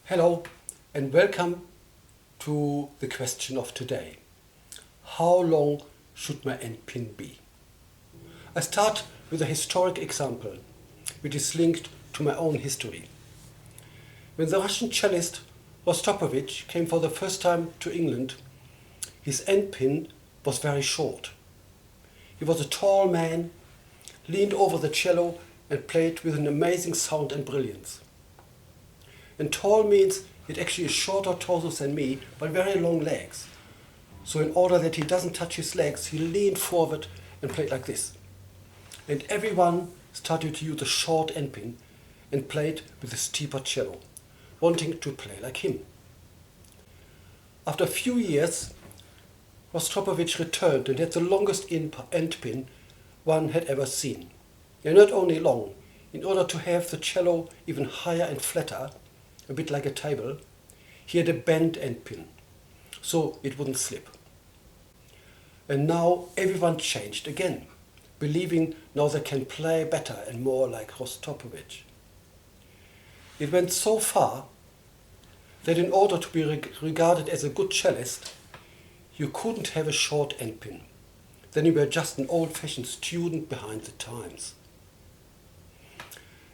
Hello and welcome to the question of today. How long should my endpin be? I start with a historic example which is linked to my own history. When the Russian cellist Rostropovich came for the first time to England, his endpin was very short. He was a tall man, leaned over the cello and played with an amazing sound and brilliance. And tall means it actually is shorter torso than me, but very long legs. So in order that he doesn't touch his legs, he leaned forward and played like this. And everyone started to use a short endpin and played with a steeper cello, wanting to play like him. After a few years, Rostropovich returned and had the longest endpin one had ever seen. And not only long, in order to have the cello even higher and flatter, a bit like a table, he had a bent endpin, so it wouldn't slip. And now everyone changed again, believing now they can play better and more like Rostropovich. It went so far that in order to be regarded as a good cellist, you couldn't have a short endpin. Then you were just an old-fashioned student behind the times.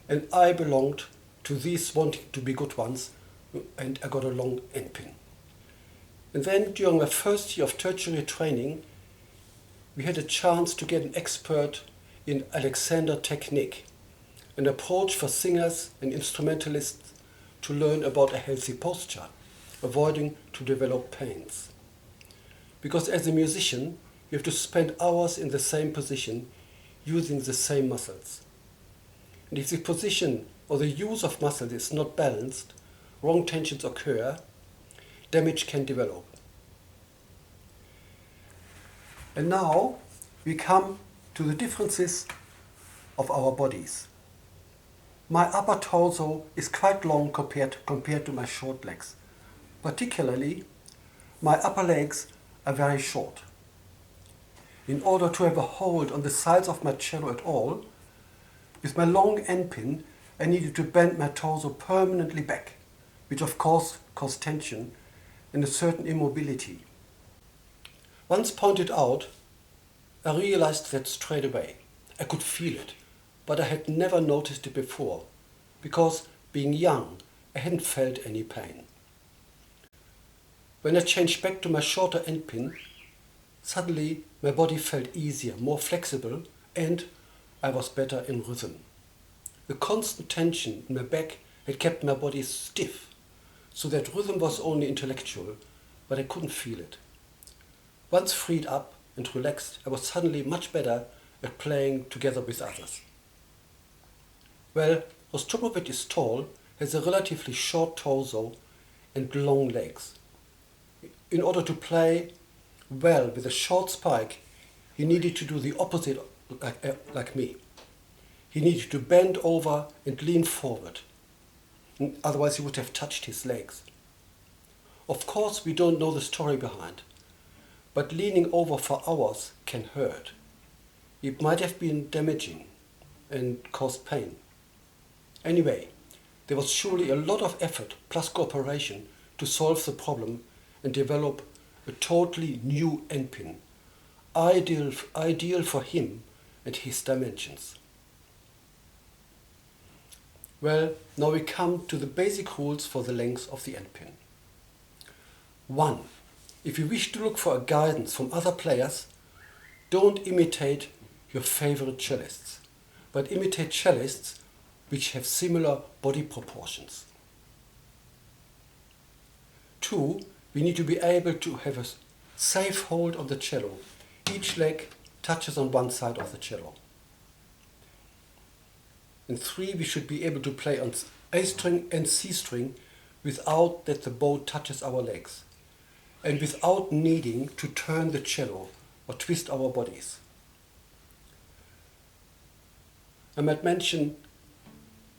And I belonged to these wanting to be good ones, and I got a long endpin. And then during my first year of tertiary training, we had a chance to get an expert in Alexander technique, an approach for singers and instrumentalists to learn about a healthy posture, avoiding to develop pains. Because as a musician, you have to spend hours in the same position, using the same muscles. And if the position or the use of muscles is not balanced, wrong tensions occur, damage can develop. And now we come to the differences of our bodies. My upper torso is quite long compared to my short legs. Particularly, my upper legs are very short. In order to have a hold on the sides of my cello at all, with my long endpin, I needed to bend my torso permanently back, which of course caused tension and a certain immobility. Once pointed out, I realized that straight away. I could feel it, but I had never noticed it before, because being young, I hadn't felt any pain. When I changed back to my shorter endpin, suddenly my body felt easier, more flexible, and I was better in rhythm. The constant tension in my back had kept my body stiff, so that rhythm was only intellectual, but I couldn't feel it. Once freed up and relaxed, I was suddenly much better at playing together with others. Well, Rostropovich is tall, has a relatively short torso and long legs. In order to play well with a short spike, he needed to do the opposite like me. He needed to bend over and lean forward. Otherwise he would have touched his legs. Of course we don't know the story behind, but leaning over for hours can hurt. It might have been damaging and caused pain. Anyway, there was surely a lot of effort plus cooperation to solve the problem and develop a totally new endpin, ideal for him and his dimensions. Well, now we come to the basic rules for the length of the endpin. 1. If you wish to look for a guidance from other players, don't imitate your favorite cellists, but imitate cellists which have similar body proportions. 2. We need to be able to have a safe hold on the cello. Each leg touches on one side of the cello. And 3, we should be able to play on A string and C string without that the bow touches our legs and without needing to turn the cello or twist our bodies. I might mention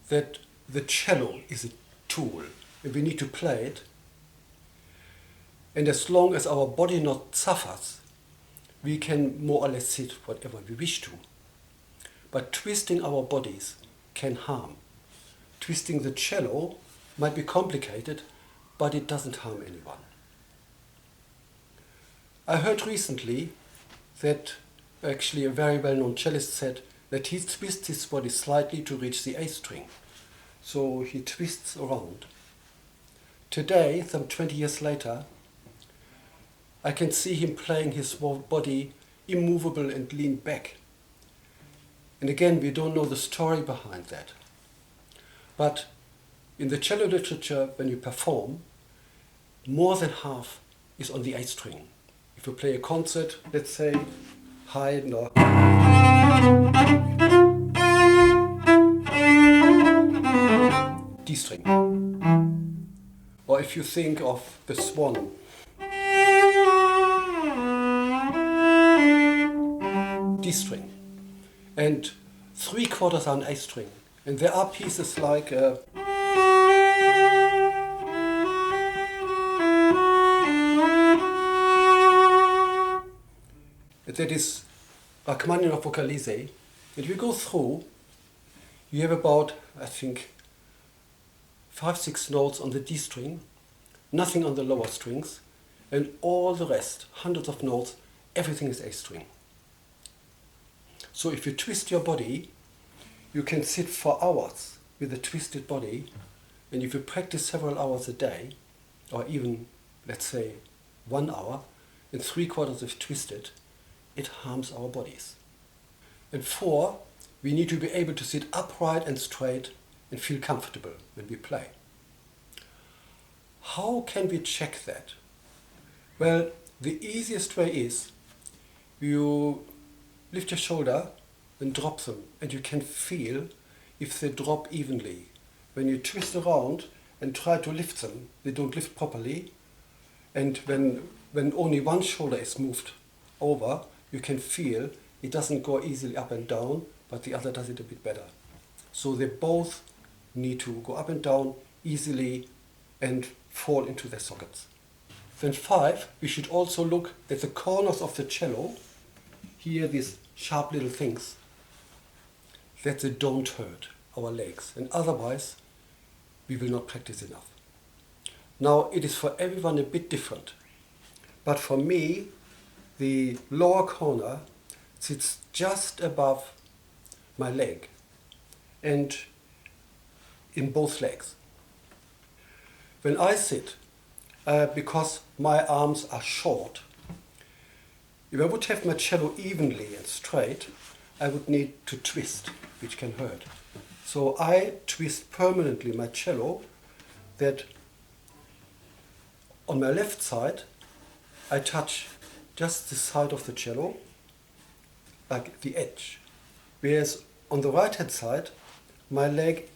that the cello is a tool and we need to play it, and as long as our body not suffers, we can more or less sit whatever we wish to. But twisting our bodies can harm. Twisting the cello might be complicated, but it doesn't harm anyone. I heard recently that actually a very well-known cellist said that he twists his body slightly to reach the A string. So he twists around. Today, some 20 years later, I can see him playing his body immovable and lean back. And again, we don't know the story behind that. But in the cello literature, when you perform, more than half is on the A string. If you play a concert, let's say, high, no, D string. Or if you think of the swan, D string. And 3/4 are on A string. And there are pieces like that is Rachmaninoff vocalize. If you go through, you have about, I think, 5-6 notes on the D string, nothing on the lower strings, and all the rest, hundreds of notes, everything is A string. So if you twist your body, you can sit for hours with a twisted body, and if you practice several hours a day, or even, let's say, 1 hour, and 3/4 is twisted, it harms our bodies. And 4, we need to be able to sit upright and straight and feel comfortable when we play. How can we check that? Well, the easiest way is you lift your shoulder and drop them, and you can feel if they drop evenly. When you twist around and try to lift them, they don't lift properly, and when only one shoulder is moved over, you can feel it doesn't go easily up and down, but the other does it a bit better. So they both need to go up and down easily and fall into their sockets. Then 5, we should also look at the corners of the cello, here these sharp little things, that they don't hurt our legs, and otherwise we will not practice enough. Now it is for everyone a bit different, but for me the lower corner sits just above my leg and in both legs. When I sit, because my arms are short, if I would have my cello evenly and straight, I would need to twist, which can hurt. So I twist permanently my cello that on my left side I touch just the side of the cello, like the edge. Whereas on the right hand side, my leg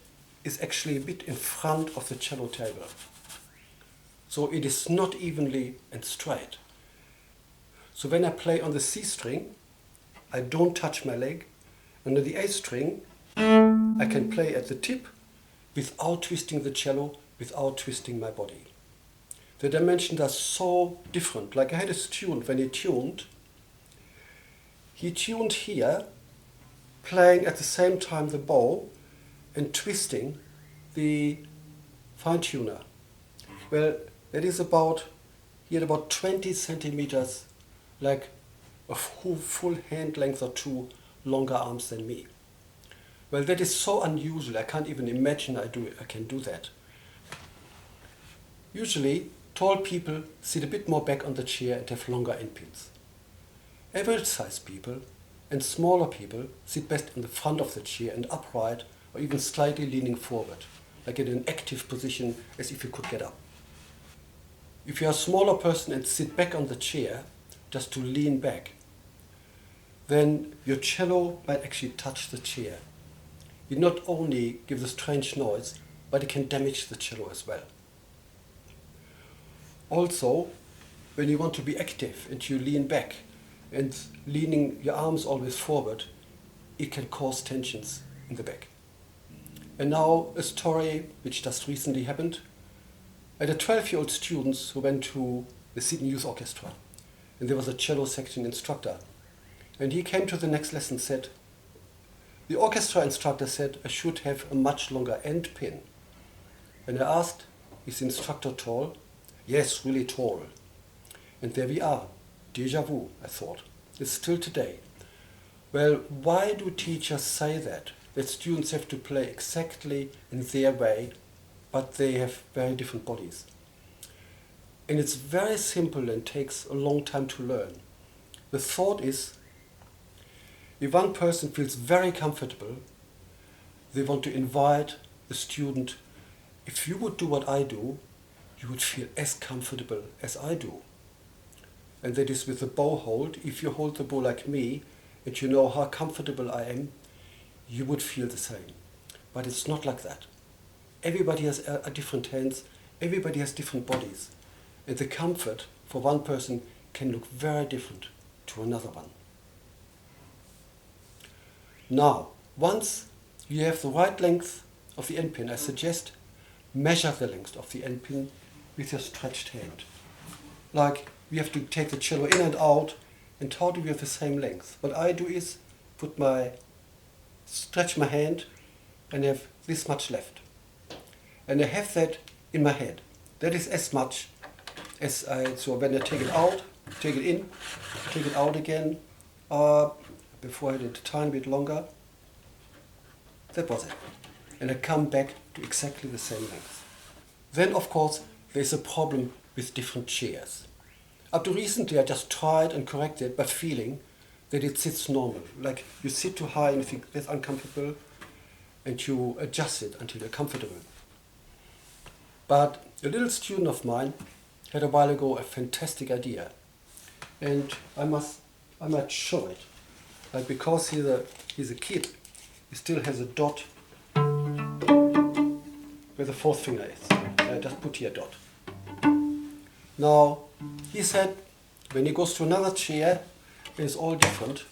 is actually a bit in front of the cello table. So it is not evenly and straight. So when I play on the C string, I don't touch my leg. And on the A string, I can play at the tip without twisting the cello, without twisting my body. The dimensions are so different. Like I had a student, when he tuned here, playing at the same time the bow and twisting the fine tuner. Well, that is about, he had about 20 centimeters, like a full hand length or 2 longer arms than me. Well, that is so unusual. I can't even imagine I can do that. Usually, tall people sit a bit more back on the chair and have longer endpins. Average-sized people and smaller people sit best in the front of the chair and upright, or even slightly leaning forward, like in an active position as if you could get up. If you are a smaller person and sit back on the chair, just to lean back, then your cello might actually touch the chair. It not only gives a strange noise, but it can damage the cello as well. Also, when you want to be active and you lean back and leaning your arms always forward, it can cause tensions in the back. And now a story which just recently happened. I had 12-year-old students who went to the Sydney Youth Orchestra, and there was a cello section instructor. And he came to the next lesson and said, the orchestra instructor said I should have a much longer end pin. And I asked, is the instructor tall? Yes, really tall. And there we are. Déjà vu, I thought. It's still today. Well, why do teachers say that? That students have to play exactly in their way, but they have very different bodies. And it's very simple and takes a long time to learn. The thought is, if one person feels very comfortable, they want to invite the student, if you would do what I do, you would feel as comfortable as I do. And that is with the bow hold. If you hold the bow like me, and you know how comfortable I am, you would feel the same. But it's not like that. Everybody has a different hands, everybody has different bodies. And the comfort for one person can look very different to another one. Now, once you have the right length of the endpin, I suggest measure the length of the endpin with your stretched hand. Like, we have to take the cello in and out, and how do we have the same length? What I do is stretch my hand and have this much left. And I have that in my head. That is as much as so when I take it out, take it in, take it out again, before I did a tiny bit longer, that was it. And I come back to exactly the same length. Then, of course, there's a problem with different chairs. Up to recently, I just tried and corrected by feeling that it sits normal. Like you sit too high and you think that's uncomfortable, and you adjust it until you're comfortable. But a little student of mine had a while ago a fantastic idea, and I might show it. Like because he's a kid, he still has a dot where the fourth finger is. I just put here a dot. Now, he said when he goes to another chair, it's all different.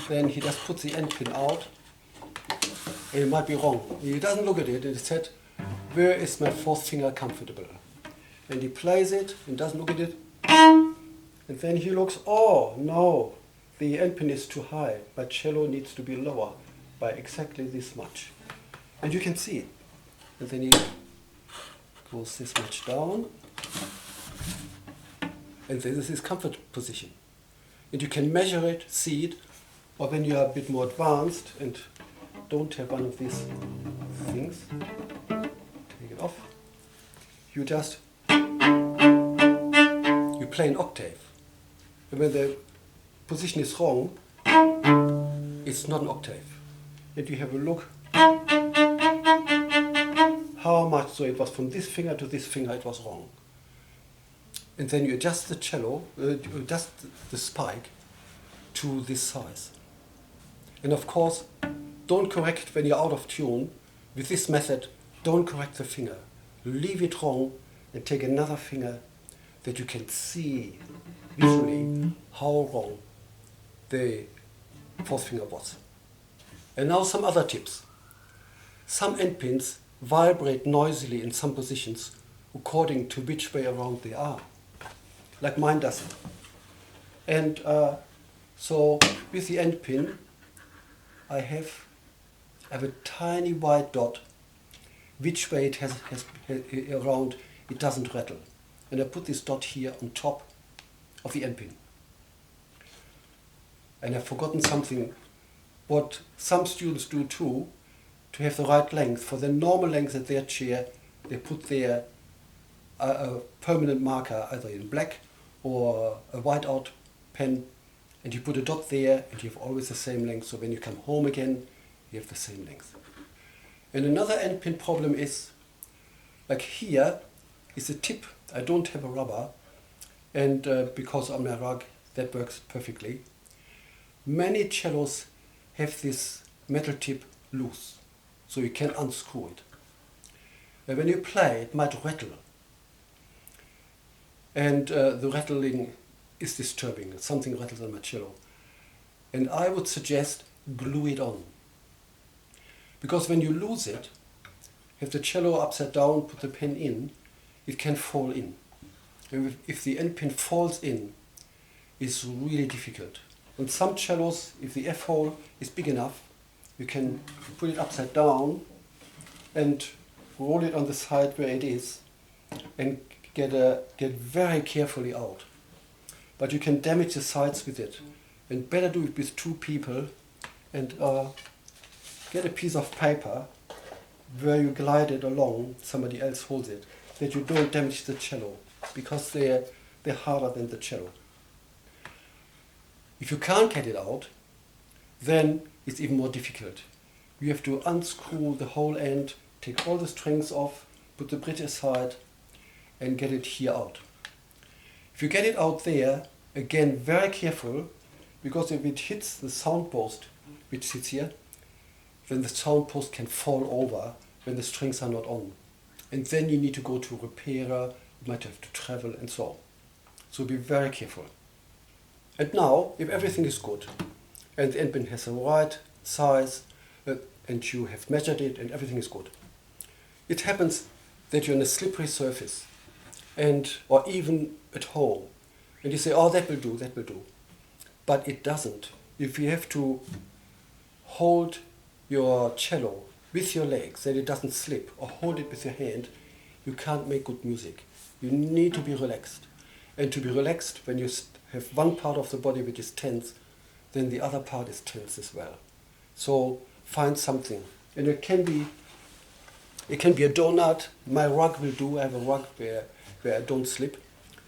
Then he just puts the endpin out, and it might be wrong. He doesn't look at it, and he said, where is my fourth finger comfortable? And he plays it and doesn't look at it. And then he looks, oh no, the endpin is too high. My cello needs to be lower by exactly this much. And you can see it. And then he goes this much down. And this is his comfort position. And you can measure it, see it, or when you are a bit more advanced and don't have one of these things, take it off, you play an octave. And when the position is wrong, it's not an octave. And you have a look how much, so it was from this finger to this finger, it was wrong. And then you adjust the cello, adjust the spike to this size. And of course, don't correct when you're out of tune. With this method, don't correct the finger. Leave it wrong and take another finger that you can see visually how wrong the fourth finger was. And now some other tips. Some endpins vibrate noisily in some positions according to which way around they are. Like mine doesn't. And so with the endpin, I have a tiny white dot, which way it has around, it doesn't rattle. And I put this dot here on top of the endpin. And I've forgotten something, what some students do too, to have the right length. For the normal length at their chair, they put their a permanent marker either in black or a whiteout pen, and you put a dot there and you have always the same length, so when you come home again you have the same length. And another endpin problem is, like here is a tip, I don't have a rubber, and because on my rug that works perfectly. Many cellos have this metal tip loose, so you can unscrew it. And when you play, it might rattle. And the rattling is disturbing. Something rattles on my cello. And I would suggest glue it on. Because when you lose it, have the cello upside down, put the pen in, it can fall in. And if the end pin falls in, it's really difficult. On some cellos, if the F hole is big enough, you can put it upside down and roll it on the side where it is and get very carefully out. But you can damage the sides with it. And better do it with two people and get a piece of paper where you glide it along, somebody else holds it, that you don't damage the cello, because they're harder than the cello. If you can't get it out, then it's even more difficult. You have to unscrew the whole end, take all the strings off, put the bridge aside, and get it here out. If you get it out there, again, very careful, because if it hits the sound post, which sits here, then the sound post can fall over when the strings are not on. And then you need to go to a repairer, you might have to travel and so on. So be very careful. And now, if everything is good, and the endpin has the right size, and you have measured it and everything is good, it happens that you're on a slippery surface, or even at home, and you say, oh, that will do, that will do. But it doesn't. If you have to hold your cello with your legs, that it doesn't slip, or hold it with your hand, you can't make good music. You need to be relaxed. And to be relaxed, when you have one part of the body which is tense, then the other part is tense as well. So find something. And it can be a donut. My rug will do. I have a rug where I don't slip.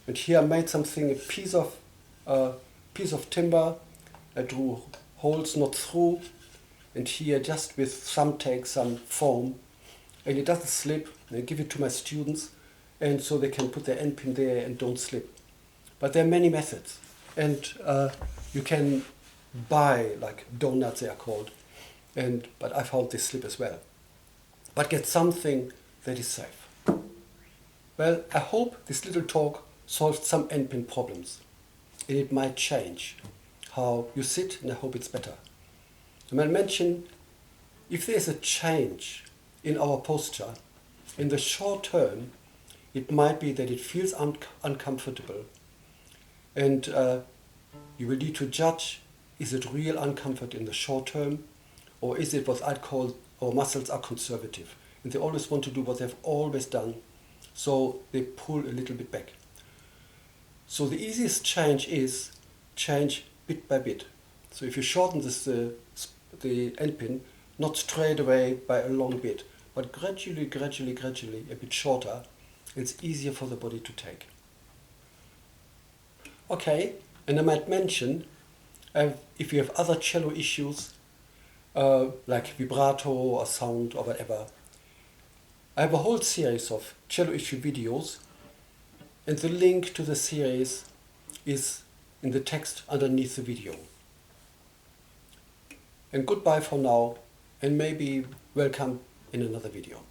And here I made something, a piece of timber. I drew holes not through. And here just with thumbtack, some foam. And it doesn't slip. And I give it to my students. And so they can put their endpin there and don't slip. But there are many methods. And you can buy, like donuts they are called. But I found they slip as well. But get something that is safe. Well, I hope this little talk solved some endpin problems. And it might change how you sit, and I hope it's better. I might mention, if there's a change in our posture, in the short term, it might be that it feels uncomfortable. And you will need to judge, is it real uncomfort in the short term, or is it what I'd call our muscles are conservative, and they always want to do what they've always done, so they pull a little bit back. So the easiest change is change bit by bit. So if you shorten the endpin, not straight away by a long bit, but gradually, a bit shorter, it's easier for the body to take. Okay, and I might mention, if you have other cello issues, like vibrato or sound or whatever, I have a whole series of cello issue videos, and the link to the series is in the text underneath the video. And goodbye for now, and maybe welcome in another video.